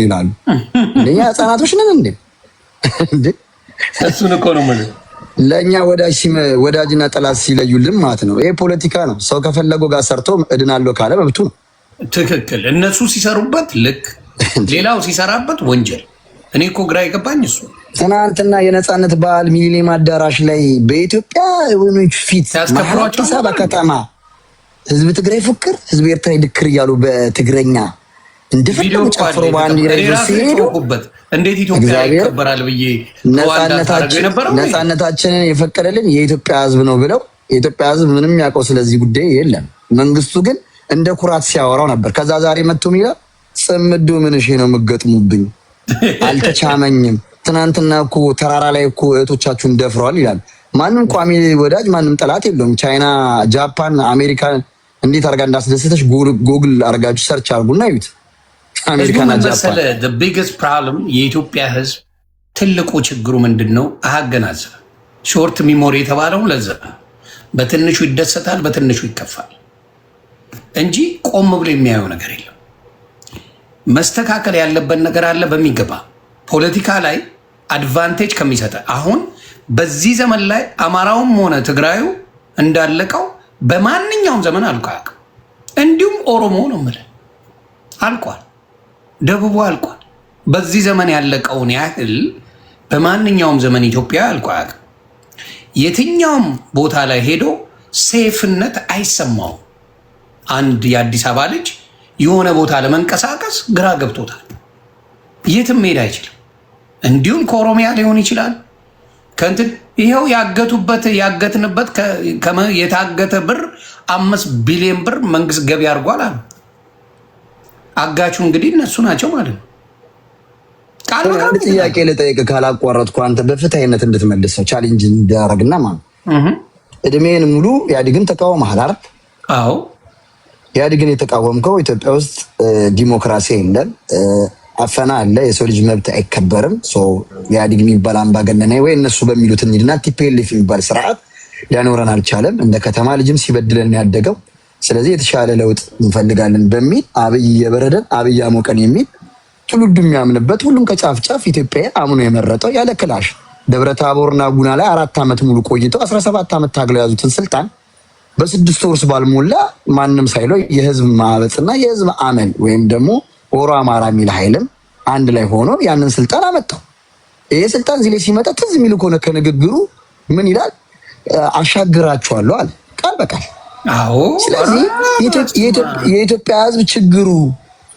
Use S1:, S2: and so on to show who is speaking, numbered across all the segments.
S1: ይላሉ። ለኛ ህፃናቶች ነን እንዴ?
S2: እሱን እኮ ነው ማለት
S1: ለኛ ወዳጅና ጠላት ሲለዩልን ማለት ነው። ይሄ ፖለቲካ ነው። ሰው ከፈለገው ጋር ሰርቶ እድናለሁ ካለ መብቱ ነው።
S2: ትክክል። እነሱ ሲሰሩበት ልክ፣ ሌላው ሲሰራበት ወንጀል። እኔ እኮ ግራ የገባኝ እሱ
S1: ትናንትና የነጻነት በዓል ሚሊኒየም አዳራሽ ላይ በኢትዮጵያ ወኖች ፊት አዲስ አበባ ከተማ ህዝብ ትግራይ ፉክር፣ ህዝብ ኤርትራ ይድክር እያሉ በትግረኛ እንደፈለጉ ጨፍሮ ባንዲራ ይዘው ሲሄዱ
S2: እንዴት ኢትዮጵያ ይከበራል ብዬ
S1: ነጻነታችንን የፈቀደልን የኢትዮጵያ ህዝብ ነው ብለው የኢትዮጵያ ህዝብ ምንም ያውቀው ስለዚህ ጉዳይ የለም። መንግስቱ ግን እንደ ኩራት ሲያወራው ነበር። ከዛ ዛሬ መጥቶ ይላል ጽምዱ ምንሽ ነው የምገጥሙብኝ፣ አልተቻመኝም። ትናንትና እኮ ተራራ ላይ እኮ እህቶቻችሁን ደፍረዋል ይላል። ማንም ቋሚ ወዳጅ ማንም ጠላት የለውም። ቻይና፣ ጃፓን፣ አሜሪካ እንዴት አርጋ እንዳስደሰተች ጉግል አርጋችሁ ሰርች አርጉና ይዩት። አሜሪካና ጃፓን
S2: the biggest problem የኢትዮጵያ ህዝብ ትልቁ ችግሩ ምንድነው? አገናዘበ። ሾርት ሚሞሪ የተባለው ለዛ በትንሹ ይደሰታል፣ በትንሹ ይከፋል እንጂ ቆም ብሎ የሚያየው ነገር የለም። መስተካከል ያለበት ነገር አለ በሚገባ ፖለቲካ ላይ አድቫንቴጅ ከሚሰጠ አሁን በዚህ ዘመን ላይ አማራውም ሆነ ትግራዩ እንዳለቀው በማንኛውም ዘመን አልቋል። እንዲሁም ኦሮሞ ነው የምልህ አልቋል፣ ደቡቡ አልቋል። በዚህ ዘመን ያለቀውን ያህል በማንኛውም ዘመን ኢትዮጵያ አልቋል። የትኛውም ቦታ ላይ ሄዶ ሴፍነት አይሰማውም። አንድ የአዲስ አበባ ልጅ የሆነ ቦታ ለመንቀሳቀስ ግራ ገብቶታል። የትም መሄድ አይችልም። እንዲሁም ከኦሮሚያ ሊሆን ይችላል ከእንትን ይኸው ያገትንበት የታገተ ብር 5 ቢሊዮን ብር መንግስት ገቢ አድርጓል አሉ። አጋቹ እንግዲህ እነሱ ናቸው ማለት ነው።
S1: አንድ ጥያቄ ልጠይቅ ካላቋረጥኩ አንተ በፍትሃዊነት እንድትመልሰው ቻሌንጅ እንዳደረግና ማለት እድሜን ሙሉ ኢህአዴግን ተቃውመሃል አይደል?
S2: አዎ።
S1: ኢህአዴግን የተቃወምከው ኢትዮጵያ ውስጥ ዲሞክራሲ የለም፣ አፈና አለ፣ የሰው ልጅ መብት አይከበርም። ኢህአዴግ የሚባል አምባገነናዊ ወይ እነሱ በሚሉት እንሂድና ቲፒኤልኤፍ የሚባል ስርዓት ሊያኖረን አልቻለም። እንደ ከተማ ልጅም ሲበድለን ያደገው። ስለዚህ የተሻለ ለውጥ እንፈልጋለን በሚል አብይ የበረደን አብይ አሞቀን የሚል ትውልዱ የሚያምንበት ሁሉም ከጫፍ ጫፍ ኢትዮጵያ አምኖ የመረጠው ያለ ክላሽ ደብረታቦርና ጉና ላይ 4 ዓመት ሙሉ ቆይተው 17 ዓመት ታግለው ያዙትን ስልጣን በ6 ወር ባልሞላ ማንም ሳይለው የህዝብ ማዕበጽና የህዝብ አመል ወይም ደግሞ ኦሮ አማራ የሚል ኃይልም አንድ ላይ ሆኖ ያንን ስልጣን አመጣው። ይሄ ስልጣን እዚህ ላይ ሲመጣ ትዝ የሚል ከሆነ ከንግግሩ ምን ይላል? አሻግራቸዋለሁ አለ ቃል በቃል።
S2: አዎ።
S1: ስለዚህ የኢትዮጵያ ህዝብ ችግሩ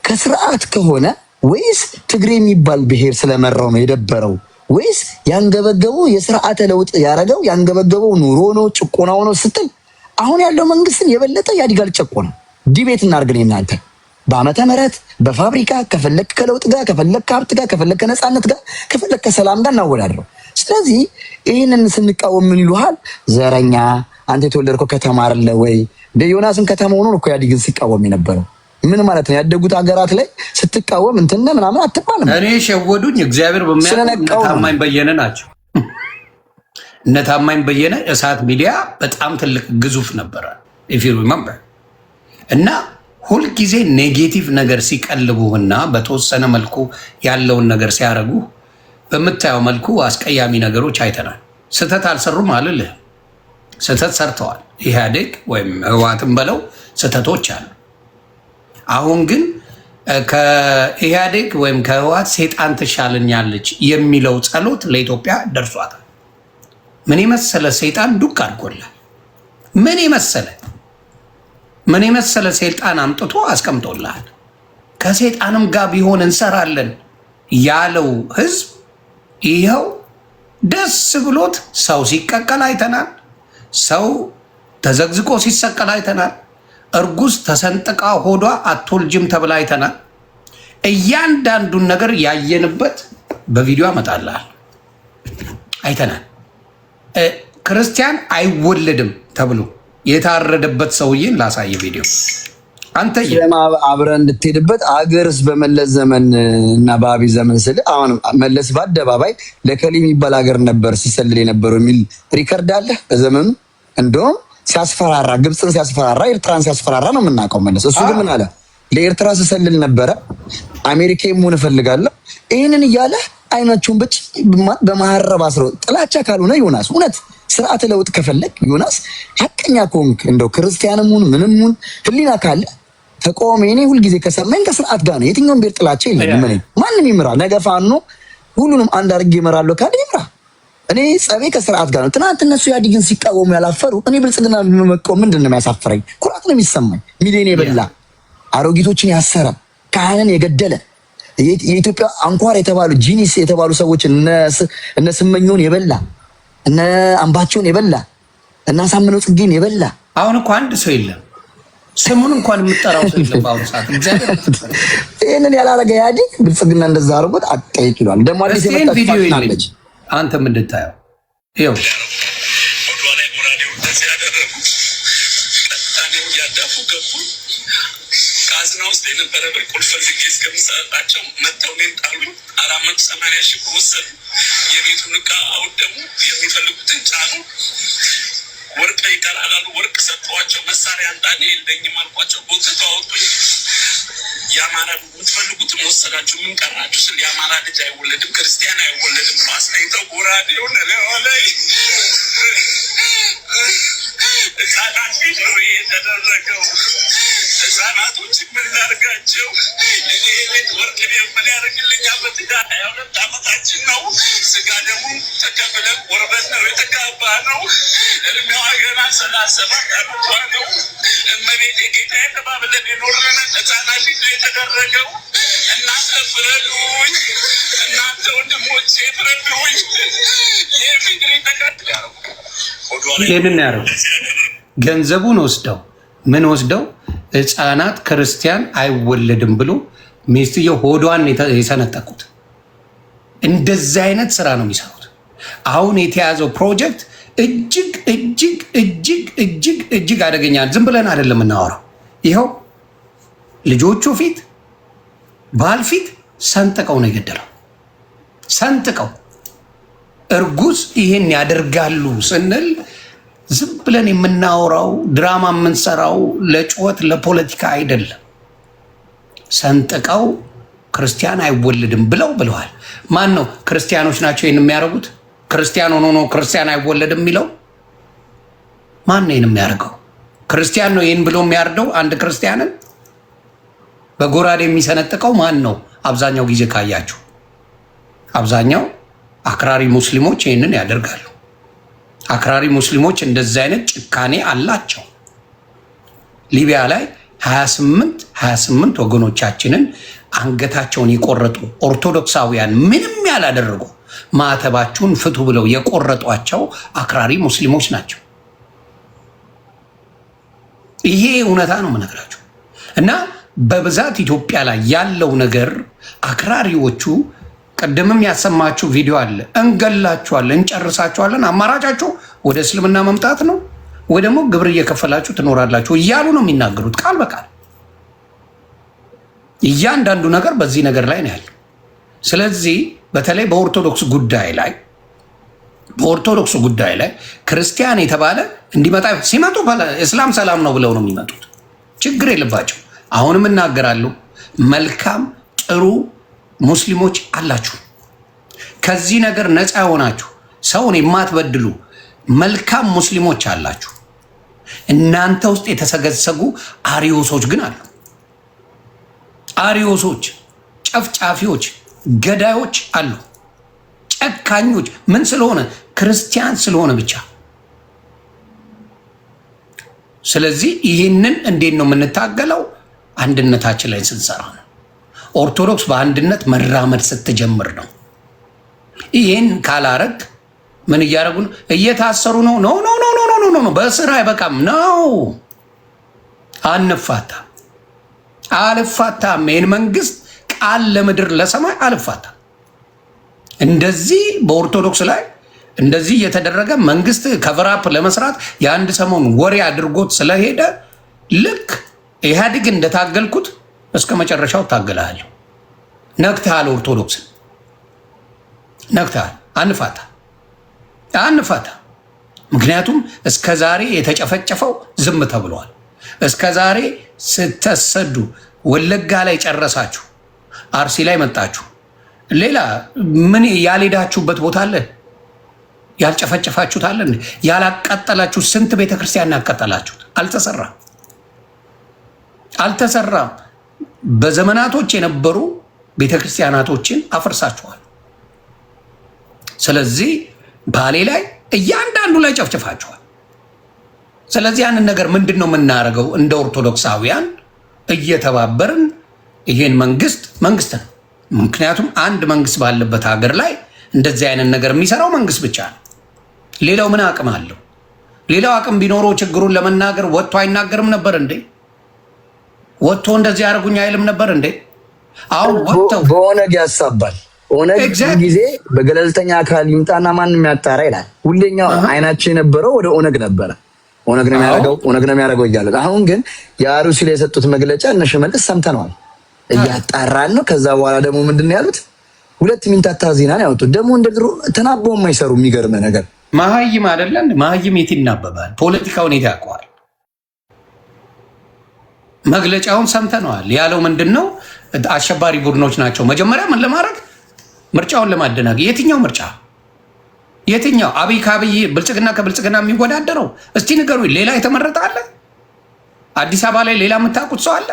S1: ከስርዓት ከሆነ ወይስ ትግሬ የሚባል ብሔር ስለመራው ነው የደበረው ወይስ ያንገበገበው የስርዓተ ለውጥ ያረጋው ያንገበገበው ኑሮ ነው ጭቆናው ነው ስትል አሁን ያለው መንግስትን የበለጠ ያድጋል ጨቆና ዲቤት እናርግን እናንተ በአመተ ምህረት በፋብሪካ ከፈለክ ከለውጥ ጋር ከፈለክ ሀብት ጋር ከፈለክ ነፃነት ጋር ከፈለክ ሰላም ጋር እናወዳድረው። ስለዚህ ይህንን ስንቃወም ምን ይሉሃል? ዘረኛ አንተ የተወለድከው ከተማ አይደለ ወይ? እንደ ዮናስን ከተማ ሆኖ ነው እኮ ኢህአዴግን ሲቃወም የነበረው። ምን ማለት ነው? ያደጉት ሀገራት ላይ ስትቃወም እንትን ምናምን አትባልም።
S2: እኔ ሸወዱኝ እግዚአብሔር በሚያውቀው ታማኝ በየነ ናቸው። እነ ታማኝ በየነ እሳት ሚዲያ በጣም ትልቅ ግዙፍ ነበረ if you remember እና ሁልጊዜ ኔጌቲቭ ነገር ሲቀልቡህና በተወሰነ መልኩ ያለውን ነገር ሲያረጉ በምታየው መልኩ አስቀያሚ ነገሮች አይተናል። ስህተት አልሰሩም አልልህ፣ ስህተት ሰርተዋል። ኢህአዴግ ወይም ህወሓትም በለው ስህተቶች አሉ። አሁን ግን ከኢህአዴግ ወይም ከህወሓት ሴጣን ትሻለኛለች የሚለው ጸሎት ለኢትዮጵያ ደርሷታል። ምን የመሰለ ሴጣን ዱቅ አድርጎላል። ምን የመሰለ ሴጣን አምጥቶ አስቀምጦልሃል። ከሴጣንም ጋር ቢሆን እንሰራለን ያለው ህዝብ ይኸው ደስ ብሎት ሰው ሲቀቀል አይተናል። ሰው ተዘግዝቆ ሲሰቀል አይተናል። እርጉዝ ተሰንጥቃ ሆዷ አትወልጅም ተብላ አይተናል። እያንዳንዱን ነገር ያየንበት በቪዲዮ አመጣልሃል አይተናል። ክርስቲያን አይወለድም ተብሎ የታረደበት ሰውዬን ላሳየ ቪዲዮ አንተ
S1: አብረን እንድትሄድበት አገርስ በመለስ ዘመን እና በአብይ ዘመን ስል አሁን መለስ በአደባባይ ለከሊ የሚባል ሀገር ነበር ሲሰልል የነበረው የሚል ሪከርድ አለ በዘመኑ። እንደውም ሲያስፈራራ ግብፅን ሲያስፈራራ ኤርትራን ሲያስፈራራ ነው የምናውቀው መለስ። እሱ ግን ምን አለ? ለኤርትራ ስሰልል ነበረ፣ አሜሪካ መሆን እፈልጋለሁ። ይህንን እያለ አይናቸውን በማሐረብ አስረው ጥላቻ ካልሆነ ዮናስ እውነት ስርዓት ለውጥ ከፈለግ ዮናስ ሐቀኛ ከሆንክ እንደው ክርስቲያንም ሁን ምንም ሁን ህሊና ካለ ተቃውሞ እኔ ሁልጊዜ ከሰማኝ ከስርዓት ጋር ነው። የትኛውም ብሔር ጥላቻ የለም። ማንም ይምራ ነገ ፋኖ ሁሉንም አንድ አድርጌ እመራለሁ ካለ ይምራ። እኔ ጸቤ ከስርዓት ጋር ነው። ትናንት እነሱ ኢህአዴግን ሲቃወሙ ያላፈሩ እኔ ብልጽግና መቆም ምንድን ነው የሚያሳፍረኝ? ኩራት ነው የሚሰማኝ። ሚሊዮን የበላ አሮጊቶችን ያሰረ ካህንን የገደለ የኢትዮጵያ አንኳር የተባሉ ጂኒስ የተባሉ ሰዎች እነ ስመኞን የበላ እነ አምባቸውን የበላ እና ሳምነው ጽጌን የበላ
S2: አሁን እኮ አንድ ሰው የለም። ስሙን እንኳን የምጠራው ሰው የለም በአሁኑ ሰዓት።
S1: ይህንን ያላረገ ኢህአዴግ ብልጽግና እንደዛ አድርጎት አጠይቅ ይሏል። ደግሞ አዲስ የመጣች
S2: አንተ ምን እንድታየው ይኸው
S3: ውስጥ የነበረ ብር ቁልፍ ፈልጌ እስከምሰጣቸው መጥተው እኔን ጣሉኝ። 480 ሺህ ብር ወሰዱ። የቤቱን ዕቃ አወደሙ። የሚፈልጉትን ጫኑ። ወርቅ ይቀራላሉ። ወርቅ ሰጥቷቸው መሳሪያ አንጣኔ የለኝም አልኳቸው። ጎትተው አወጡኝ። የአማራ የምትፈልጉትን ወሰዳችሁ። ምን ቀራችሁ ስል የአማራ ልጅ አይወለድም ክርስቲያን አይወለድም ብሎ አስለኝተው ጎራዴውን ላይ ህጻናት ፊት ነው የተደረገው። ህጻናቶች ምን ላድርጋቸው? እኔ ቤት ወርቅ ምን ያደርግልኛ? በትዳር 22 ዓመታችን ነው። ስጋ ደግሞ ተቀብለን ቆርበን ነው የተጋባ ነው። እድሜዋ ገና 37 ዓመቷ ነው። እመቤቴ ጌታ የተባብለን የኖርን ህጻናት ፊት ነው የተደረገው። እናንተ ፍረዱኝ፣ እናንተ ወንድሞቼ ፍረዱኝ። ይህ ፊግሪ ተቀጥል ያረጉ
S2: ይህንን ያረጉ ገንዘቡን ወስደው ምን ወስደው ህፃናት ክርስቲያን አይወለድም ብሎ ሚስትየው ሆዷን የሰነጠቁት። እንደዚህ አይነት ስራ ነው የሚሰሩት። አሁን የተያዘው ፕሮጀክት እጅግ እጅግ እጅግ እጅግ እጅግ አደገኛ። ዝም ብለን አይደለም የምናወራው። ይኸው ልጆቹ ፊት ባል ፊት ሰንጥቀው ነው የገደለው። ሰንጥቀው እርጉዝ ይህን ያደርጋሉ ስንል ዝም ብለን የምናወራው ድራማ የምንሰራው ለጩኸት ለፖለቲካ አይደለም። ሰንጥቀው ክርስቲያን አይወለድም ብለዋል። ማን ነው? ክርስቲያኖች ናቸው ይህን የሚያደርጉት። ክርስቲያን ሆኖ ነው ክርስቲያን አይወለድም የሚለው ማን ነው? ይህን የሚያደርገው ክርስቲያን ነው። ይህን ብሎ የሚያርደው አንድ ክርስቲያንን በጎራዴ የሚሰነጥቀው ማን ነው? አብዛኛው ጊዜ ካያችሁ አብዛኛው አክራሪ ሙስሊሞች ይህንን ያደርጋሉ። አክራሪ ሙስሊሞች እንደዚህ አይነት ጭካኔ አላቸው። ሊቢያ ላይ 28 ወገኖቻችንን አንገታቸውን የቆረጡ ኦርቶዶክሳውያን ምንም ያላደረጉ ማዕተባችሁን ፍቱ ብለው የቆረጧቸው አክራሪ ሙስሊሞች ናቸው። ይሄ እውነታ ነው የምነግራቸው። እና በብዛት ኢትዮጵያ ላይ ያለው ነገር አክራሪዎቹ ቀደምም ያሰማችሁ ቪዲዮ አለ። እንገላችኋለን፣ እንጨርሳችኋለን፣ አማራጫችሁ ወደ እስልምና መምጣት ነው ወይ ደግሞ ግብር እየከፈላችሁ ትኖራላችሁ እያሉ ነው የሚናገሩት ቃል በቃል። እያንዳንዱ ነገር በዚህ ነገር ላይ ነው ያለው። ስለዚህ በተለይ በኦርቶዶክስ ጉዳይ ላይ ክርስቲያን የተባለ እንዲመጣ ሲመጡ እስላም ሰላም ነው ብለው ነው የሚመጡት። ችግር የለባቸው። አሁንም እናገራለሁ፣ መልካም ጥሩ ሙስሊሞች አላችሁ። ከዚህ ነገር ነፃ የሆናችሁ ሰውን የማትበድሉ መልካም ሙስሊሞች አላችሁ። እናንተ ውስጥ የተሰገሰጉ አሪዮሶች ግን አሉ። አሪዮሶች፣ ጨፍጫፊዎች፣ ገዳዮች አሉ። ጨካኞች። ምን ስለሆነ? ክርስቲያን ስለሆነ ብቻ። ስለዚህ ይህንን እንዴት ነው የምንታገለው? አንድነታችን ላይ ስንሰራ ነው። ኦርቶዶክስ በአንድነት መራመድ ስትጀምር ነው። ይህን ካላረግ ምን እያደረጉ ነው? እየታሰሩ ነው። ኖ ኖ ኖ ኖ ኖ ኖ በስራ አይበቃም ነው። አንፋታም፣ አልፋታም። ይህን መንግስት ቃል ለምድር ለሰማይ አልፋታም። እንደዚህ በኦርቶዶክስ ላይ እንደዚህ እየተደረገ መንግስት ከቨራፕ ለመስራት የአንድ ሰሞን ወሬ አድርጎት ስለሄደ ልክ ኢህአዴግ እንደታገልኩት እስከ መጨረሻው ታገላለሁ። ነክተሃል፣ ኦርቶዶክስን ነክተሃል። አንፋታ። ምክንያቱም እስከ ዛሬ የተጨፈጨፈው ዝም ተብሏል። እስከ ዛሬ ስተሰዱ ወለጋ ላይ ጨረሳችሁ፣ አርሲ ላይ መጣችሁ። ሌላ ምን ያልሄዳችሁበት ቦታ አለ? ያልጨፈጨፋችሁት አለ? ያላቃጠላችሁ ስንት ቤተክርስቲያን ያቃጠላችሁት? አልተሰራም። በዘመናቶች የነበሩ ቤተክርስቲያናቶችን አፍርሳችኋል። ስለዚህ ባሌ ላይ እያንዳንዱ ላይ ጨፍጭፋችኋል። ስለዚህ ያንን ነገር ምንድን ነው የምናደርገው? እንደ ኦርቶዶክሳውያን እየተባበርን ይሄን መንግስት ነው። ምክንያቱም አንድ መንግስት ባለበት ሀገር ላይ እንደዚህ አይነት ነገር የሚሰራው መንግስት ብቻ ነው። ሌላው ምን አቅም አለው? ሌላው አቅም ቢኖረው ችግሩን ለመናገር ወጥቶ አይናገርም ነበር እንዴ? ወጥቶ እንደዚህ ያደርጉኝ አይልም ነበር እንዴ? አሁን ወጥተው
S1: በኦነግ ያሳባል። ኦነግ ጊዜ በገለልተኛ አካል ይምጣና ማንም ያጣራ ይላል። ሁሌኛው አይናቸው የነበረው ወደ ኦነግ ነበረ። ኦነግ ነው የሚያደርገው እያለ አሁን ግን የአሩሲ ላይ የሰጡት መግለጫ እነ ሽመልስ ሰምተነዋል። እያጣራን ነው። ከዛ በኋላ ደግሞ ምንድን ነው ያሉት? 2 ሚኒታታ ዜና ነው ያወጡት። ደግሞ እንደ ድሮ ተናበው የማይሰሩ የሚገርም ነገር
S2: መሀይም አይደለም። መሀይም የት ይናበባል? ፖለቲካውን የት ያውቀዋል? መግለጫውን ሰምተነዋል። ያለው ምንድን ነው? አሸባሪ ቡድኖች ናቸው። መጀመሪያ ምን ለማድረግ ምርጫውን ለማደናገር። የትኛው ምርጫ? የትኛው? አብይ ከአብይ ብልጽግና ከብልጽግና የሚወዳደረው? እስቲ ንገሩኝ። ሌላ የተመረጠ አለ? አዲስ አበባ ላይ ሌላ የምታውቁት ሰው አለ?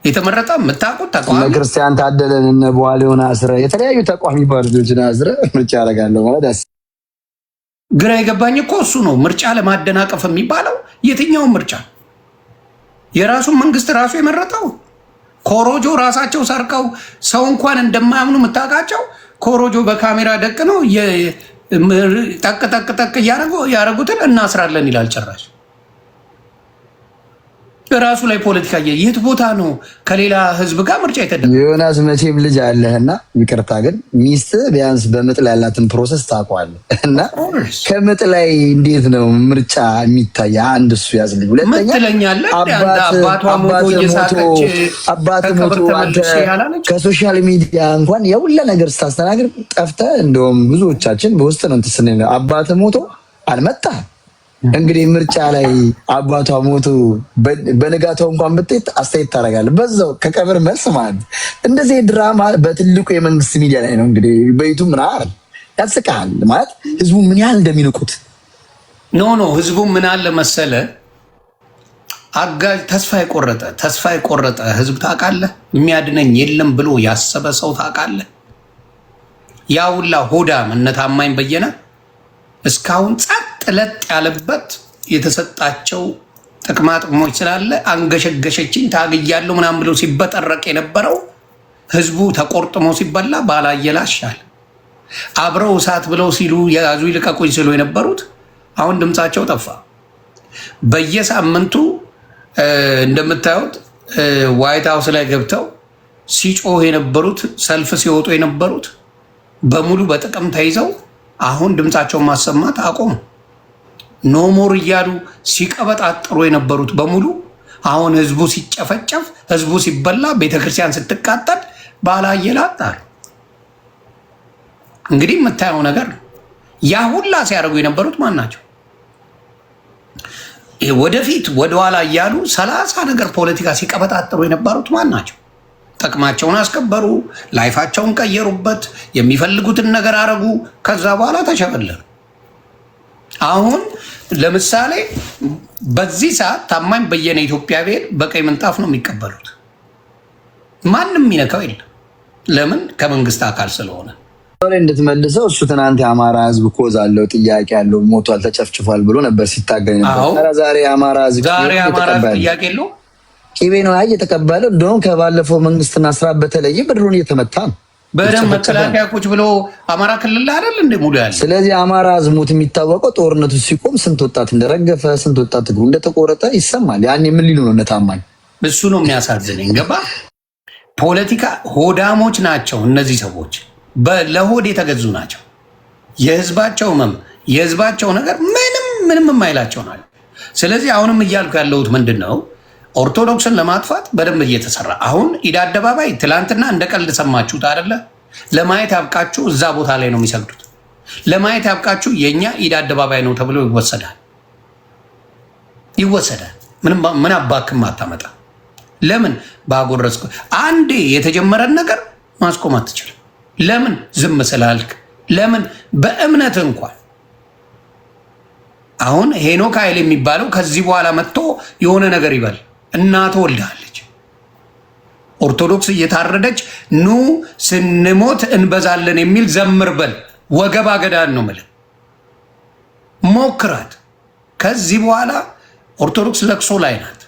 S2: የተመረጠ የምታውቁት ተቋሚ
S1: ክርስቲያን ታደለን እነ በኋላ የሆነ አስረ የተለያዩ ተቋሚ ፓርቲዎችን አስረ ምርጫ ያደርጋለሁ ማለት
S2: ግራ የገባኝ እኮ እሱ ነው። ምርጫ ለማደናቀፍ የሚባለው የትኛው ምርጫ? የራሱን መንግስት ራሱ የመረጠው ኮሮጆ ራሳቸው ሰርቀው ሰው እንኳን እንደማያምኑ የምታውቃቸው ኮሮጆ በካሜራ ደቅ ነው ጠቅ ያደረጉትን እናስራለን ይላል። ጭራሽ ራሱ ላይ ፖለቲካ የት ቦታ ነው ከሌላ ህዝብ ጋር ምርጫ የተደረገ?
S1: ዮናስ መቼም ልጅ አለህና ይቅርታ ግን ሚስት ቢያንስ በምጥ ላይ ያላትን ፕሮሰስ ታውቀዋለህ። እና ከምጥ ላይ እንዴት ነው ምርጫ የሚታይ? አንድ እሱ ያዝልኝ። ሁለተኛ አባት ሞቶ ከሶሻል ሚዲያ እንኳን የሁላ ነገር ስታስተናግድ ጠፍተህ፣ እንደውም ብዙዎቻችን በውስጥ ነው እንትስን አባት ሞቶ አልመጣህ። እንግዲህ ምርጫ ላይ አባቷ ሞቶ በንጋታው እንኳን ብትሄድ አስተያየት ታደርጋለህ። በዛው ከቀብር መልስ ማለት እንደዚህ ድራማ በትልቁ የመንግስት ሚዲያ ላይ ነው። እንግዲህ በዩቱብ ምናምን ያስቃል ማለት ህዝቡ ምን ያህል እንደሚንቁት
S2: ኖ ህዝቡ ምን አለ መሰለ አጋዥ ተስፋ የቆረጠ ህዝብ ታውቃለህ። የሚያድነኝ የለም ብሎ ያሰበ ሰው ታውቃለህ። ያ ሁላ ሆዳም እነ ታማኝ በየነ እስካሁን ጸጥ ለጥ ያለበት የተሰጣቸው ጥቅማ ጥቅሞች ስላለ አንገሸገሸችኝ ታግያለሁ ምናምን ብሎ ሲበጠረቅ የነበረው ህዝቡ ተቆርጥሞ ሲበላ ባላየላሻል አብረው እሳት ብለው ሲሉ ያዙ ይልቀቁኝ ሲሉ የነበሩት አሁን ድምፃቸው ጠፋ። በየሳምንቱ እንደምታዩት ዋይት ሃውስ ላይ ገብተው ሲጮህ የነበሩት ሰልፍ ሲወጡ የነበሩት በሙሉ በጥቅም ተይዘው አሁን ድምፃቸውን ማሰማት አቆሙ። ኖሞር እያሉ ሲቀበጣጥሩ የነበሩት በሙሉ አሁን ህዝቡ ሲጨፈጨፍ፣ ህዝቡ ሲበላ፣ ቤተክርስቲያን ስትቃጠል ባላየላጣል። እንግዲህ የምታየው ነገር ነው። ያ ሁላ ሲያደርጉ የነበሩት ማን ናቸው? ወደፊት ወደኋላ እያሉ 30 ነገር ፖለቲካ ሲቀበጣጥሩ የነበሩት ማን ናቸው? ጥቅማቸውን አስከበሩ፣ ላይፋቸውን ቀየሩበት፣ የሚፈልጉትን ነገር አረጉ። ከዛ በኋላ ተሸበለሉ። አሁን ለምሳሌ በዚህ ሰዓት ታማኝ በየነ ኢትዮጵያ ብሄድ በቀይ ምንጣፍ ነው የሚቀበሉት። ማንም የሚነካው የለም። ለምን? ከመንግስት አካል ስለሆነ።
S1: እንድትመልሰው እሱ ትናንት የአማራ ህዝብ ኮዝ አለው፣ ጥያቄ አለው፣ ሞቷል፣ ተጨፍጭፏል ብሎ ነበር ሲታገኝ ነበር። ዛሬ የአማራ ህዝብ
S2: ጥያቄ የለው
S1: ቂቤ ነው እየተቀበለው። እንደውም ከባለፈው መንግስትና ስራ በተለየ በድሮን እየተመታ ነው።
S2: በደም መከላከያ ቁጭ ብሎ አማራ ክልል አይደል እንደ ሙሉ ያለ።
S1: ስለዚህ አማራ ህዝብ ሞት የሚታወቀው ጦርነቱ ሲቆም ስንት ወጣት እንደረገፈ፣ ስንት ወጣት እግሩ እንደተቆረጠ ይሰማል። ያኔ ምን ሊሉ ነው እነታማኝ?
S2: እሱ ነው የሚያሳዝነኝ። ገባ? ፖለቲካ ሆዳሞች ናቸው እነዚህ ሰዎች፣ ለሆድ የተገዙ ናቸው። የህዝባቸው የህዝባቸው ነገር ምንም የማይላቸው ናቸው። ስለዚህ አሁንም እያልኩ ያለሁት ምንድን ነው፣ ኦርቶዶክስን ለማጥፋት በደንብ እየተሰራ አሁን ኢድ አደባባይ ትላንትና እንደ ቀልድ ሰማችሁት አይደለ? ለማየት ያብቃችሁ። እዛ ቦታ ላይ ነው የሚሰግዱት። ለማየት ያብቃችሁ። የእኛ ኢድ አደባባይ ነው ተብሎ ይወሰዳል። ምን አባክም አታመጣ። ለምን ባጎረስኩ? አንዴ የተጀመረን ነገር ማስቆም አትችልም። ለምን ዝም ስላልክ? ለምን በእምነት እንኳን አሁን ሄኖክ ኃይል የሚባለው ከዚህ በኋላ መጥቶ የሆነ ነገር ይበል። እናቱ ወልዳለች። ኦርቶዶክስ እየታረደች ኑ ስንሞት እንበዛለን የሚል ዘምር በል። ወገብ አገዳን ነው የምልህ። ሞክራት። ከዚህ በኋላ ኦርቶዶክስ ለቅሶ ላይ ናት።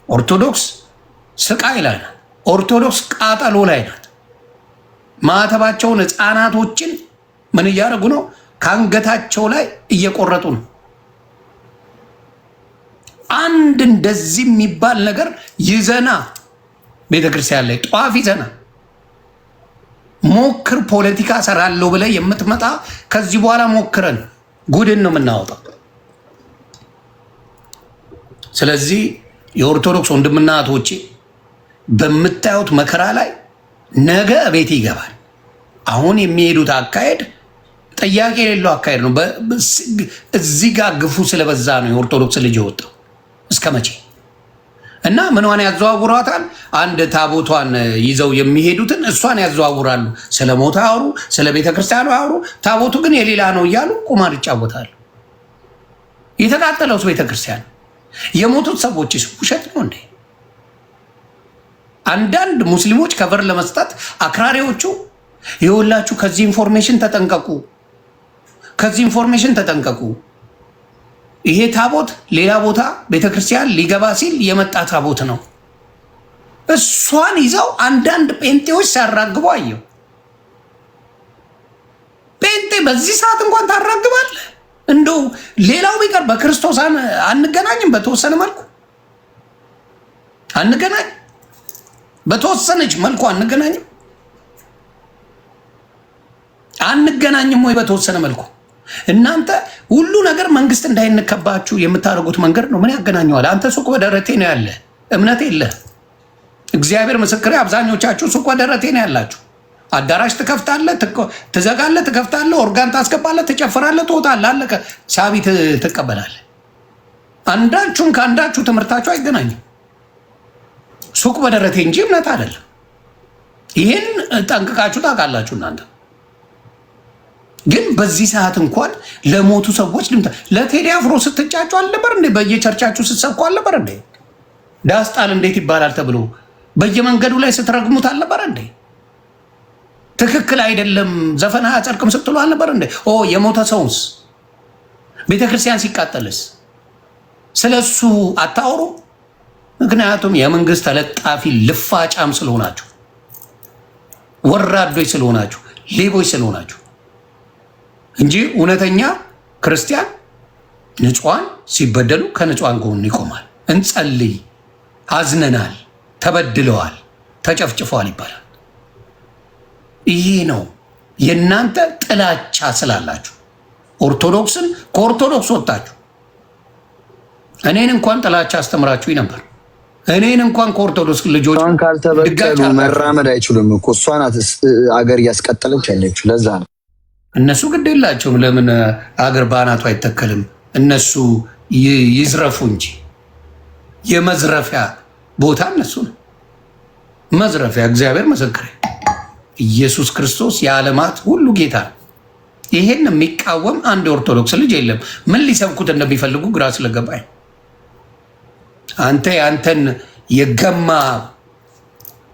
S2: ኦርቶዶክስ ስቃይ ላይ ናት። ኦርቶዶክስ ቃጠሎ ላይ ናት። ማዕተባቸውን ህፃናቶችን ምን እያደረጉ ነው? ከአንገታቸው ላይ እየቆረጡ ነው። አንድ እንደዚህ የሚባል ነገር ይዘና ቤተክርስቲያን ላይ ጧፍ ይዘና ሞክር። ፖለቲካ ሰራለሁ ብለህ የምትመጣ ከዚህ በኋላ ሞክረን ጉድን ነው የምናወጣው። ስለዚህ የኦርቶዶክስ ወንድምና እህቶቼ በምታዩት መከራ ላይ ነገ ቤት ይገባል። አሁን የሚሄዱት አካሄድ ጥያቄ የሌለው አካሄድ ነው። እዚህ ጋር ግፉ ስለበዛ ነው የኦርቶዶክስ ልጅ የወጣው። እስከ መቼ? እና ምንዋን ያዘዋውሯታል? አንድ ታቦቷን ይዘው የሚሄዱትን እሷን ያዘዋውራሉ። ስለ ሞት አያወሩ፣ ስለ ቤተ ክርስቲያኑ አያወሩ። ታቦቱ ግን የሌላ ነው እያሉ ቁማር ይጫወታሉ። የተቃጠለውስ ቤተ ክርስቲያን፣ የሞቱት ሰዎች ውሸት ነው እንዴ? አንዳንድ ሙስሊሞች ከቨር ለመስጠት አክራሪዎቹ የወላችሁ ከዚህ ኢንፎርሜሽን ተጠንቀቁ፣ ከዚህ ኢንፎርሜሽን ተጠንቀቁ። ይሄ ታቦት ሌላ ቦታ ቤተክርስቲያን ሊገባ ሲል የመጣ ታቦት ነው። እሷን ይዘው አንዳንድ ጴንጤዎች ሲያራግቡ አየው። ጴንጤ በዚህ ሰዓት እንኳን ታራግባለህ? እንደው ሌላው ቢቀር በክርስቶስ አንገናኝም? በተወሰነ መልኩ አንገናኝ፣ በተወሰነች መልኩ አንገናኝም? አንገናኝም ወይ? በተወሰነ መልኩ እናንተ ሁሉ ነገር መንግስት እንዳይነካባችሁ የምታደርጉት መንገድ ነው። ምን ያገናኘዋል? አንተ ሱቅ በደረቴ ነው ያለ፣ እምነት የለ። እግዚአብሔር ምስክሬ፣ አብዛኞቻችሁ ሱቅ በደረቴ ነው ያላችሁ። አዳራሽ ትከፍታለህ፣ ትዘጋለህ፣ ትከፍታለህ፣ ኦርጋን ታስገባለህ፣ ትጨፍራለህ፣ ትወጣለህ፣ አለቀ። ሳቢ ትቀበላለህ። አንዳችሁም ከአንዳችሁ ትምህርታችሁ አይገናኝም። ሱቅ በደረቴ እንጂ እምነት አይደለም። ይህን ጠንቅቃችሁ ታውቃላችሁ እናንተ። ግን በዚህ ሰዓት እንኳን ለሞቱ ሰዎች ለቴዲ አፍሮ ስትጫጩ አልነበር እንዴ? በየቸርቻችሁ ስትሰብኩ አልነበር እንዴ? ዳስጣል እንዴት ይባላል ተብሎ በየመንገዱ ላይ ስትረግሙት አልነበር እንዴ? ትክክል አይደለም ዘፈን አያጸድቅም ስትሉ አልነበር እንዴ? ኦ የሞተ ሰውስ ቤተክርስቲያን ሲቃጠልስ ስለሱ አታወሩ? ምክንያቱም የመንግስት ተለጣፊ ልፋጫም ስለሆናችሁ፣ ወራዶች ስለሆናችሁ፣ ሌቦች ስለሆናችሁ እንጂ እውነተኛ ክርስቲያን ንጹሃን ሲበደሉ ከንጹሃን ጎን ይቆማል። እንጸልይ፣ አዝነናል፣ ተበድለዋል፣ ተጨፍጭፈዋል ይባላል። ይሄ ነው የእናንተ ጥላቻ ስላላችሁ ኦርቶዶክስን ከኦርቶዶክስ ወጣችሁ። እኔን እንኳን ጥላቻ አስተምራችሁ ነበር። እኔን እንኳን ከኦርቶዶክስ ልጆች
S1: ካልተበቀሉ መራመድ አይችሉም እኮ። እሷ ናት አገር እያስቀጠለች ያለችው። ለዛ ነው
S2: እነሱ ግድ የላቸውም። ለምን አገር በአናቱ አይተከልም? እነሱ ይዝረፉ እንጂ የመዝረፊያ ቦታ እነሱ ነው መዝረፊያ። እግዚአብሔር ምስክሬ፣ ኢየሱስ ክርስቶስ የዓለማት ሁሉ ጌታ ነው። ይሄን የሚቃወም አንድ ኦርቶዶክስ ልጅ የለም። ምን ሊሰብኩት እንደሚፈልጉ ግራ ስለገባኝ አንተ ያንተን የገማ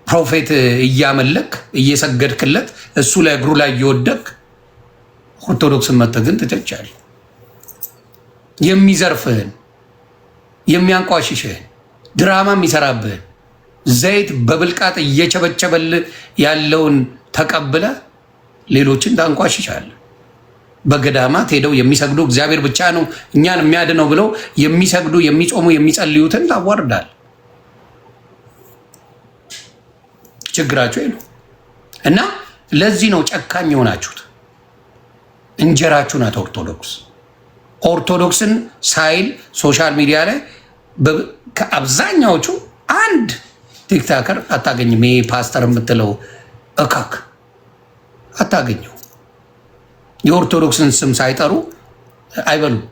S2: ፕሮፌት እያመለክ እየሰገድክለት እሱ ላይ እግሩ ላይ እየወደቅ ኦርቶዶክስን መጥተህ ግን ትተቻለህ። የሚዘርፍህን የሚያንቋሽሽህን ድራማ የሚሰራብህን ዘይት በብልቃጥ እየቸበቸበልህ ያለውን ተቀብለ ሌሎችን ታንቋሽሻለህ። በገዳማት ሄደው የሚሰግዱ እግዚአብሔር ብቻ ነው እኛን የሚያድነው ብለው የሚሰግዱ የሚጾሙ የሚጸልዩትን ታዋርዳል። ችግራቸው ነው እና ለዚህ ነው ጨካኝ የሆናችሁት። እንጀራችሁ ናት ኦርቶዶክስ። ኦርቶዶክስን ሳይል ሶሻል ሚዲያ ላይ ከአብዛኛዎቹ አንድ ቲክታከር አታገኝም። ይሄ ፓስተር የምትለው እካክ አታገኘው። የኦርቶዶክስን ስም ሳይጠሩ አይበሉም።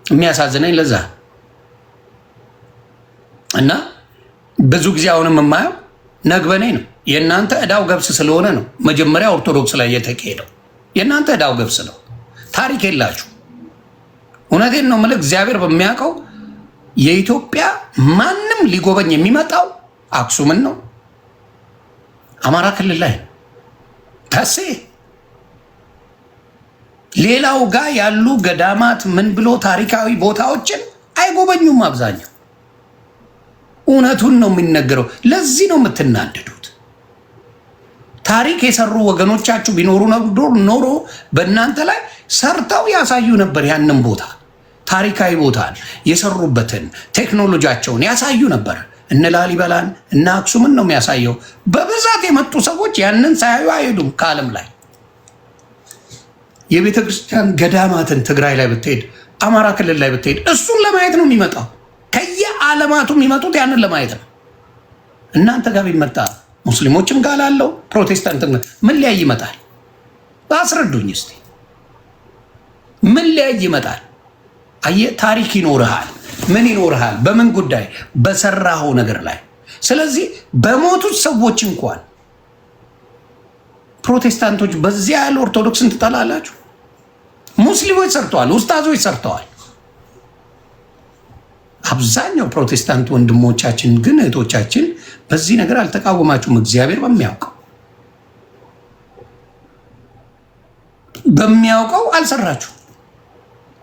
S2: የሚያሳዝነኝ ለዛ እና ብዙ ጊዜ አሁንም የማየው ነግበኔ ነው። የእናንተ ዕዳው ገብስ ስለሆነ ነው መጀመሪያ ኦርቶዶክስ ላይ የተካሄደው። የእናንተ ዕዳው ገብስ ነው። ታሪክ የላችሁ። እውነቴን ነው የምልህ። እግዚአብሔር በሚያውቀው የኢትዮጵያ ማንም ሊጎበኝ የሚመጣው አክሱምን ነው፣ አማራ ክልል ላይ ታሴ ሌላው ጋር ያሉ ገዳማት ምን ብሎ ታሪካዊ ቦታዎችን አይጎበኙም አብዛኛው። እውነቱን ነው የሚነገረው። ለዚህ ነው የምትናደዱት። ታሪክ የሰሩ ወገኖቻችሁ ቢኖሩ ኖሮ በእናንተ ላይ ሰርተው ያሳዩ ነበር። ያንን ቦታ ታሪካዊ ቦታ የሰሩበትን ቴክኖሎጂያቸውን ያሳዩ ነበር። እነ ላሊበላን እነ አክሱምን ነው የሚያሳየው። በብዛት የመጡ ሰዎች ያንን ሳያዩ አይሄዱም ከዓለም ላይ። የቤተ ክርስቲያን ገዳማትን ትግራይ ላይ ብትሄድ፣ አማራ ክልል ላይ ብትሄድ እሱን ለማየት ነው የሚመጣው። ከየዓለማቱ የሚመጡት ያንን ለማየት ነው። እናንተ ጋር ቢመጣ ሙስሊሞችም ጋር ላለው ፕሮቴስታንትም ምን ሊያይ ይመጣል? አስረዱኝ እስቲ። ምን ሊያይ ይመጣል? አየህ፣ ታሪክ ይኖርሃል። ምን ይኖርሃል? በምን ጉዳይ? በሰራኸው ነገር ላይ። ስለዚህ በሞቱት ሰዎች እንኳን ፕሮቴስታንቶች በዚያ ያለ ኦርቶዶክስን ትጠላላችሁ። ሙስሊሞች ሰርተዋል፣ ኡስታዞች ሰርተዋል። አብዛኛው ፕሮቴስታንት ወንድሞቻችን ግን እህቶቻችን በዚህ ነገር አልተቃወማችሁም። እግዚአብሔር በሚያውቀው አልሰራችሁ።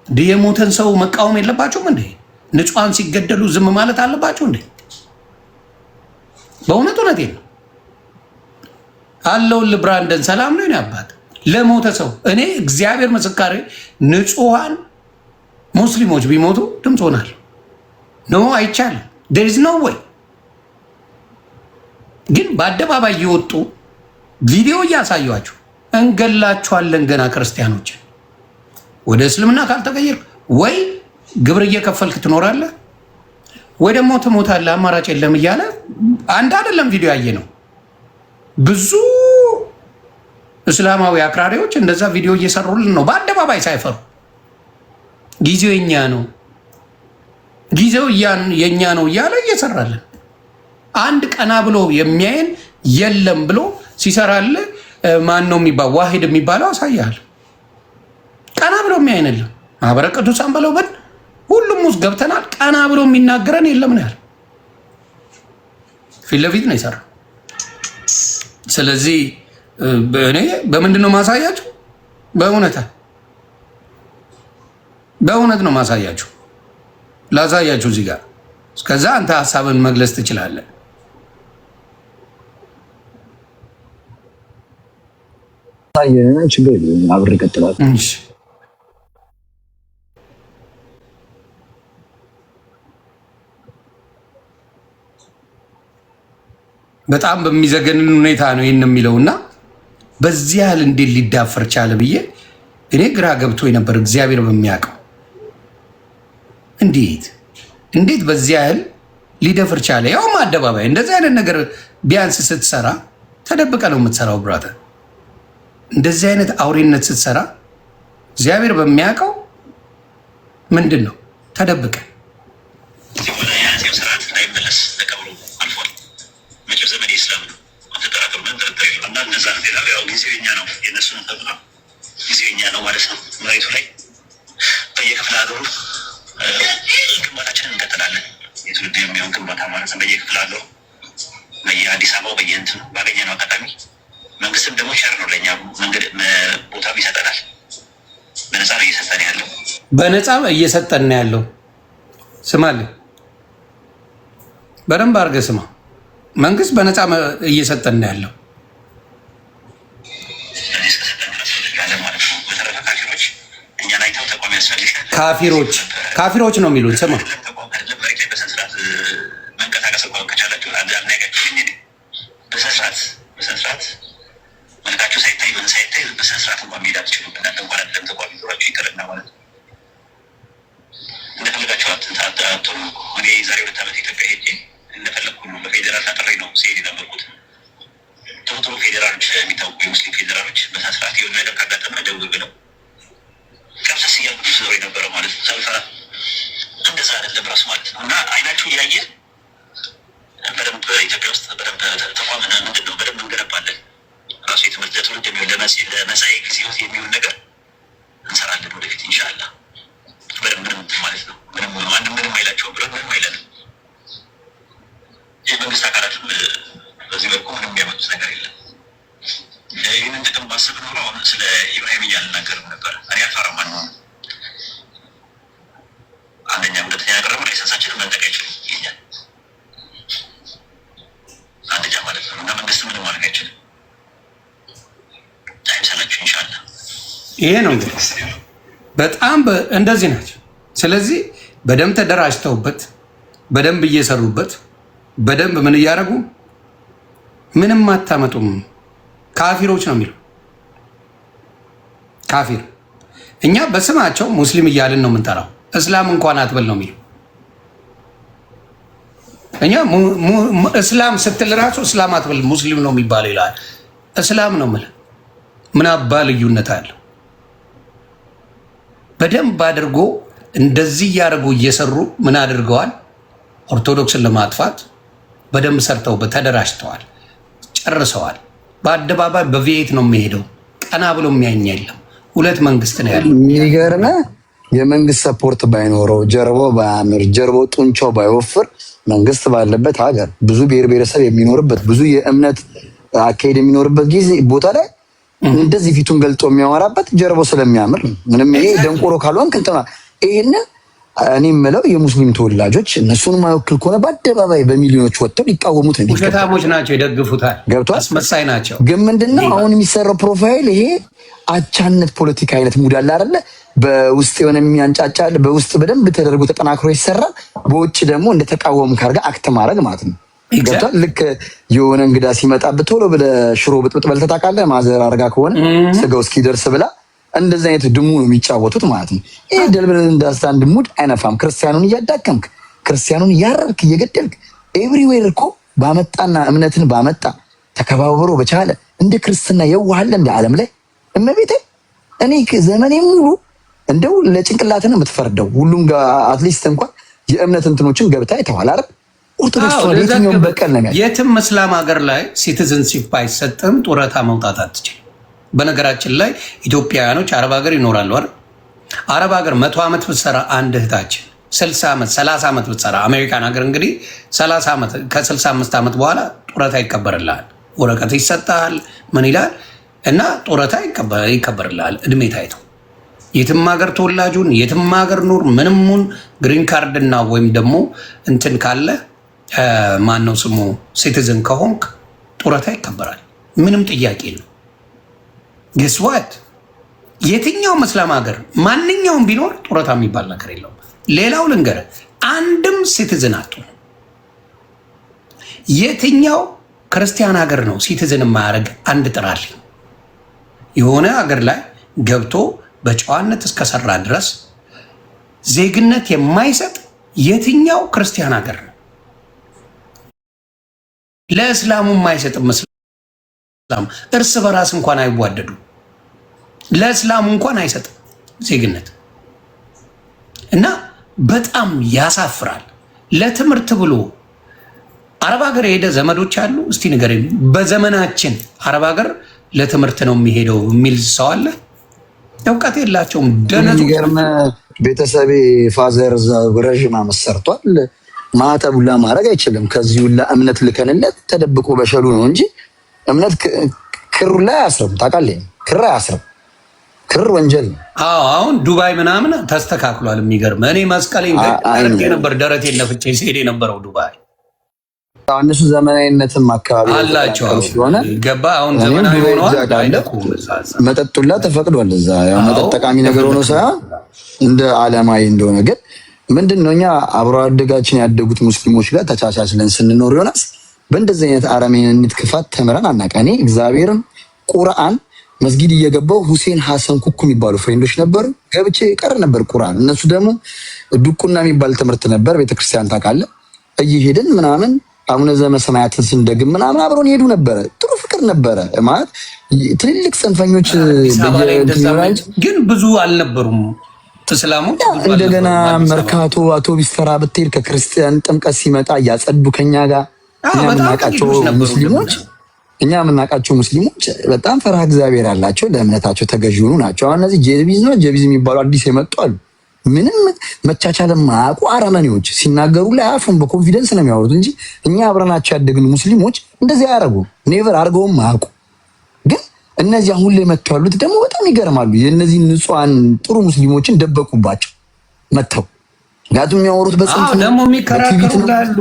S2: እንዲህ የሞተን ሰው መቃወም የለባችሁም እንዴ? ንጹሐን ሲገደሉ ዝም ማለት አለባችሁ እንዴ? በእውነት እውነቴን ነው አለውን ልብራንደን ሰላም ነው አባት ለሞተ ሰው እኔ እግዚአብሔር ምስካሬ፣ ንጹሐን ሙስሊሞች ቢሞቱ ድምፅ ሆናል። ኖ አይቻልም። there is no way። ግን በአደባባይ እየወጡ ቪዲዮ እያሳዩአችሁ እንገላችኋለን ገና ክርስቲያኖችን ወደ እስልምና ካልተቀየር ወይ ግብር እየከፈልክ ትኖራለህ ወይ ደግሞ ትሞታለህ፣ አማራጭ የለም እያለ አንድ አይደለም ቪዲዮ ያየ ነው። ብዙ እስላማዊ አክራሪዎች እንደዛ ቪዲዮ እየሰሩልን ነው በአደባባይ ሳይፈሩ። ጊዜው የኛ ነው፣ ጊዜው የኛ ነው እያለ እየሰራልን። አንድ ቀና ብሎ የሚያየን የለም ብሎ ሲሰራል። ማን ነው የሚባለው? ዋሂድ የሚባለው አሳያል። ቀና ብሎ የሚያየን የለም። ማህበረ ቅዱሳን በለው በል ሁሉም ውስጥ ገብተናል። ቀና ብሎ የሚናገረን የለም ነው ያለ። ፊት ለፊት ነው የሰራ። ስለዚህ እኔ በምንድን ነው ማሳያችሁ? በእውነት ነው ማሳያችሁ። ላሳያችሁ እዚህ ጋር። እስከዛ አንተ ሀሳብን መግለጽ ትችላለህ።
S1: ችግር አብሬ እቀጥላለሁ።
S2: በጣም በሚዘገንን ሁኔታ ነው ይህን የሚለው እና በዚህ ያህል እንዴት ሊዳፈር ቻለ ብዬ እኔ ግራ ገብቶ ነበር። እግዚአብሔር በሚያውቀው እንዴት በዚህ ያህል ሊደፍር ቻለ? ያውም አደባባይ እንደዚህ አይነት ነገር ቢያንስ ስትሰራ ተደብቀ ነው የምትሰራው። ብራተር እንደዚህ አይነት አውሬነት ስትሰራ እግዚአብሔር በሚያውቀው ምንድን ነው ተደብቀ
S3: ጊዜኛ ነው ማለት ነው። መሬቱ ላይ በየክፍለ ሀገሩ ግንባታችንን እንቀጥላለን። የትውልድ የሚሆን ግንባታ ማለት ነው። በየክፍለ ሀገሩ በየአዲስ አበባው በየእንትኑ ባገኘነው አጋጣሚ መንግስትም ደግሞ ሸር ነው ለእኛ መንገድ ቦታም ይሰጠናል። በነፃ ነው እየሰጠን ያለው።
S2: በነፃ እየሰጠን ያለው ስማልኝ፣ በደንብ አድርገህ ስማ። መንግስት በነፃ እየሰጠን ያለው ካፊሮች ነው የሚሉት። ስማ በስነስርዓት መልካቸው ሳይታይ ምን ሳይታይ በስነስርዓት እንኳን መሄድ አትችሉም። እናንተ እንኳን አይደለም ተቋሚ ዞራችሁ ይቅርና ማለት ነው እንደፈለጋችሁ አትሆኑ። እኔ ዛሬ 2 ዓመት ኢትዮጵያ ሄጄ እንደፈለግኩ ነው በፌዴራል ታጥሬ ነው ሲሄድ የነበርኩት። ጥሩ ፌዴራሎች የሚታወቁ የሙስሊም ፌዴራሎች በስነስርዓት የሆነ ነገር ካጋጠመ ደውል ብለው ቀብሰስ እያልኩ ስኖር የነበረ ማለት ነው። ሰልፈራ እንደዛ አይደለም ራሱ ማለት ነው። እና አይናችሁ እያየ
S3: በደንብ ኢትዮጵያ ውስጥ በደንብ ተቋም ምንድን ነው በደንብ እንገነባለን። ራሱ የትምህርት ለትውልድ የሚሆን ለመሳይ ጊዜ የሚሆን ነገር እንሰራለን ወደፊት ኢንሻላህ። በደንብ ማለት ነው። ምንም አይላቸውም ብለን ምንም አይለንም። የመንግስት አካላትም በዚህ መልኩ ምንም የሚያመጡት ነገር የለም። ይህንን ጥቅም ባስብ ኖሮ አሁን ስለ ኢብራሂም እያልናገርም ነበር። እኔ አልፈራም ነው አንደኛ፣ ሁለተኛ ነገር ደግሞ ላይሰንሳችንን መንጠቅ አይችሉም ይኛል አንደኛ ማለት ነው። እና መንግስት ምንም ማድረግ አይችልም። አይምሰላችሁ ኢንሻላህ።
S2: ይሄ ነው እንግዲህ በጣም እንደዚህ ናቸው። ስለዚህ በደንብ ተደራጅተውበት በደንብ እየሰሩበት በደንብ ምን እያደረጉ ምንም አታመጡም። ካፊሮች ነው የሚሉ ካፊር። እኛ በስማቸው ሙስሊም እያልን ነው የምንጠራው። እስላም እንኳን አትበል ነው የሚሉ። እኛ እስላም ስትል ራሱ እስላም አትበል ሙስሊም ነው የሚባለው ይላል። እስላም ነው የምልህ። ምን አባ ልዩነት አለው? በደንብ አድርጎ እንደዚህ እያደረጉ እየሰሩ ምን አድርገዋል? ኦርቶዶክስን ለማጥፋት በደንብ ሰርተውበት ተደራጅተዋል፣ ጨርሰዋል። በአደባባይ በቪየት ነው የሚሄደው። ቀና ብሎ የሚያኝ የለም። ሁለት መንግስት ነው ያለው።
S1: የሚገርምህ የመንግስት ሰፖርት ባይኖረው ጀርባው ባያምር ጀርባው ጡንቻው ባይወፍር መንግስት ባለበት ሀገር ብዙ ብሔር ብሔረሰብ የሚኖርበት ብዙ የእምነት አካሄድ የሚኖርበት ጊዜ ቦታ ላይ እንደዚህ ፊቱን ገልጦ የሚያወራበት ጀርባው ስለሚያምር ምንም ይሄ ደንቆሮ ካልሆንክ እንትና ይሄንን እኔ የምለው የሙስሊም ተወላጆች እነሱን ማይወክል ከሆነ በአደባባይ በሚሊዮኖች ወጥተው ሊቃወሙት እንዴ?
S2: ውሸታሞች ናቸው፣ ይደግፉታል። ገብቷል። አስመሳይ ናቸው።
S1: ግን ምንድነው አሁን የሚሰራው ፕሮፋይል ይሄ አቻነት ፖለቲካ አይነት ሙድ አለ አይደለ? በውስጥ የሆነ የሚያንጫጫል፣ በውስጥ በደንብ ተደርጎ ተጠናክሮ ይሰራል። በውጭ ደግሞ እንደተቃወም ካርጋ አክት ማድረግ ማለት ነው። ገብቷል። ልክ የሆነ እንግዳ ሲመጣበት ቶሎ ብለህ ሽሮ ብጥብጥ በልተህ ታውቃለህ? ማዘር አርጋ ከሆነ ስጋው እስኪደርስ ብላ እንደዚህ አይነት ድሙ ነው የሚጫወቱት ማለት ነው። ይሄ ደልበል እንዳስታንድ ሙድ አይነፋም። ክርስቲያኑን እያዳከምክ ክርስቲያኑን እያረርክ እየገደልክ ኤቭሪዌር እኮ ባመጣና እምነትን ባመጣ ተከባብሮ በቻለ እንደ ክርስትና የዋሃለ እንደ ዓለም ላይ እመቤቴ እኔ ዘመኔ ሙሉ እንደው ለጭንቅላት ነው የምትፈርደው። ሁሉም ጋር አትሊስት እንኳን የእምነት እንትኖችን ገብታ አይተዋል አይደል? ኦርቶዶክስ ወዴትኛው በቀል ነው የሚያለው።
S2: የትም እስላም ሀገር ላይ ሲቲዝንሺፕ አይሰጥም፣ ጡረታ መውጣት አትችልም። በነገራችን ላይ ኢትዮጵያውያኖች አረብ ሀገር ይኖራሉ አይደል? አረብ ሀገር 100 ዓመት ብትሰራ አንድ እህታችን 60 ዓመት 30 ዓመት ብትሰራ አሜሪካን ሀገር እንግዲህ 30 ዓመት ከ65 ዓመት በኋላ ጡረታ ይከበርልሃል። ወረቀት ይሰጣል፣ ምን ይላል እና ጡረታ ይከበርልሃል እድሜ ታይቶ። የትም ሀገር ተወላጁን የትም ሀገር ኑር ምንሙን ግሪን ካርድና ወይም ደግሞ እንትን ካለ ማነው ስሙ ሲቲዝን ከሆንክ ጡረታ ይከበራል። ምንም ጥያቄ ነው። ገስዋት የትኛውም እስላም ሀገር ማንኛውም ቢኖር ጡረታ የሚባል ነገር የለውም። ሌላው ልንገርህ፣ አንድም ሲቲዝን አትሆን። የትኛው ክርስቲያን ሀገር ነው ሲቲዝን የማያደርግ? አንድ ጥራልኝ። የሆነ ሀገር ላይ ገብቶ በጨዋነት እስከሰራ ድረስ ዜግነት የማይሰጥ የትኛው ክርስቲያን ሀገር ነው? ለእስላሙ የማይሰጥም እስላም እርስ በራስ እንኳን አይዋደዱ። ለእስላሙ እንኳን አይሰጥም ዜግነት እና በጣም ያሳፍራል። ለትምህርት ብሎ አረብ ሀገር የሄደ ዘመዶች አሉ? እስቲ ንገረኝ። በዘመናችን አረብ ሀገር ለትምህርት ነው የሚሄደው የሚል ሰው አለ? እውቀት የላቸውም።
S1: ደነገርመ ቤተሰቤ ፋዘር ረዥም ዓመት ሰርቷል። ማተብ ሁላ ማድረግ አይችልም። ከዚህ ሁላ እምነት ልከንለት ተደብቆ በሸሉ ነው እንጂ እምነት ክሩ ላይ አያስርም። ታውቃለህ? ክር አያስርም። ክር ወንጀል ነው።
S2: አሁን ዱባይ ምናምን ተስተካክሏል። የሚገርም እኔ መስቀሌን ነበር ደረቴን ነፍቼ ሲሄድ የነበረው ዱባይ።
S1: እነሱ ዘመናዊነትም አካባቢ
S2: አላቸው ስለሆነ ገባ። አሁን ዘመናዊ ሆነዋል።
S1: መጠጡላ ተፈቅዷል እዛ። ያው መጠጥ ጠቃሚ ነገር ሆኖ ሳይሆን እንደ ዓለማዊ እንደሆነ ግን ምንድነው እኛ አብሮ አደጋችን ያደጉት ሙስሊሞች ጋር ተቻቻችለን ስንኖር ዮናስ በእንደዚህ አይነት አረመኔነት ክፋት ተምረን አናውቅ። እኔ እግዚአብሔርን ቁርአን መስጊድ እየገባው ሁሴን ሐሰን ኩኩ የሚባሉ ፍሬንዶች ነበሩ። ገብቼ ቀር ነበር ቁርአን። እነሱ ደግሞ ዱቁና የሚባል ትምህርት ነበር ቤተክርስቲያን ታውቃለህ። እየሄድን ምናምን አቡነ ዘበሰማያትን ስንደግም ምናምን አብረውን ሄዱ ነበረ። ጥሩ ፍቅር ነበረ ማለት ትልልቅ ጽንፈኞች
S2: ግን ብዙ አልነበሩም እስላሞች።
S1: እንደገና መርካቶ አውቶቢስ ተራ ብትሄድ ከክርስቲያን ጥምቀት ሲመጣ እያጸዱ ከኛ ጋር እኛ የምናውቃቸው ሙስሊሞች በጣም ፈርሃ እግዚአብሔር ያላቸው ለእምነታቸው ተገዥ ሆኑ ናቸው። አሁን እነዚህ ጀቢዝ የሚባሉ አዲስ የመጡ አሉ። ምንም መቻቻል ማያውቁ አረመኔዎች ሲናገሩ ላይ አፉን በኮንፊደንስ ነው የሚያወሩት እንጂ እኛ አብረናቸው ያደግን ሙስሊሞች እንደዚህ አያረጉ ኔቨር አድርገውም ማያውቁ። ግን እነዚህ አሁን ላይ መጥተው ያሉት ደግሞ በጣም ይገርማሉ። የእነዚህ ንጹሃን ጥሩ ሙስሊሞችን ደበቁባቸው መጥተው ጋቱ የሚያወሩት በጽንፍ
S2: ደግሞ የሚከራከሩ አሉ።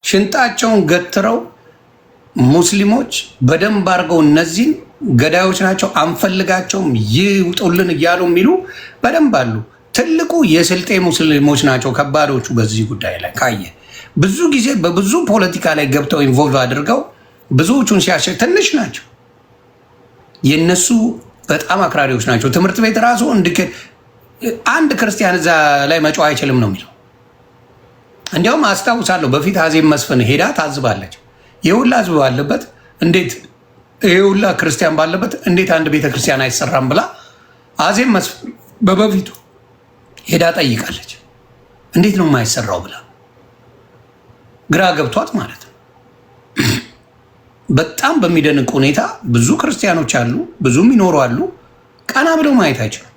S2: ሽንጣቸውን ገትረው ሙስሊሞች በደንብ አድርገው እነዚህን ገዳዮች ናቸው አንፈልጋቸውም ይውጡልን እያሉ የሚሉ በደንብ አሉ። ትልቁ የስልጤ ሙስሊሞች ናቸው ከባዶቹ በዚህ ጉዳይ ላይ ካየ ብዙ ጊዜ በብዙ ፖለቲካ ላይ ገብተው ኢንቮልቭ አድርገው ብዙዎቹን ሲያሸ ትንሽ ናቸው። የነሱ በጣም አክራሪዎች ናቸው። ትምህርት ቤት ራሱ አንድ ክርስቲያን እዛ ላይ መጫው አይችልም ነው የሚለው። እንዲያውም አስታውሳለሁ በፊት አዜብ መስፍን ሄዳ ታዝባለች። የሁላ ህዝብ ባለበት እንዴት የሁላ ክርስቲያን ባለበት እንዴት አንድ ቤተክርስቲያን አይሰራም ብላ አዜብ መስፍን በበፊቱ ሄዳ ጠይቃለች። እንዴት ነው የማይሰራው ብላ ግራ ገብቷት ማለት ነው። በጣም በሚደንቅ ሁኔታ ብዙ ክርስቲያኖች አሉ፣ ብዙም ይኖሩ አሉ። ቀና ብለው ማየት አይችሉም።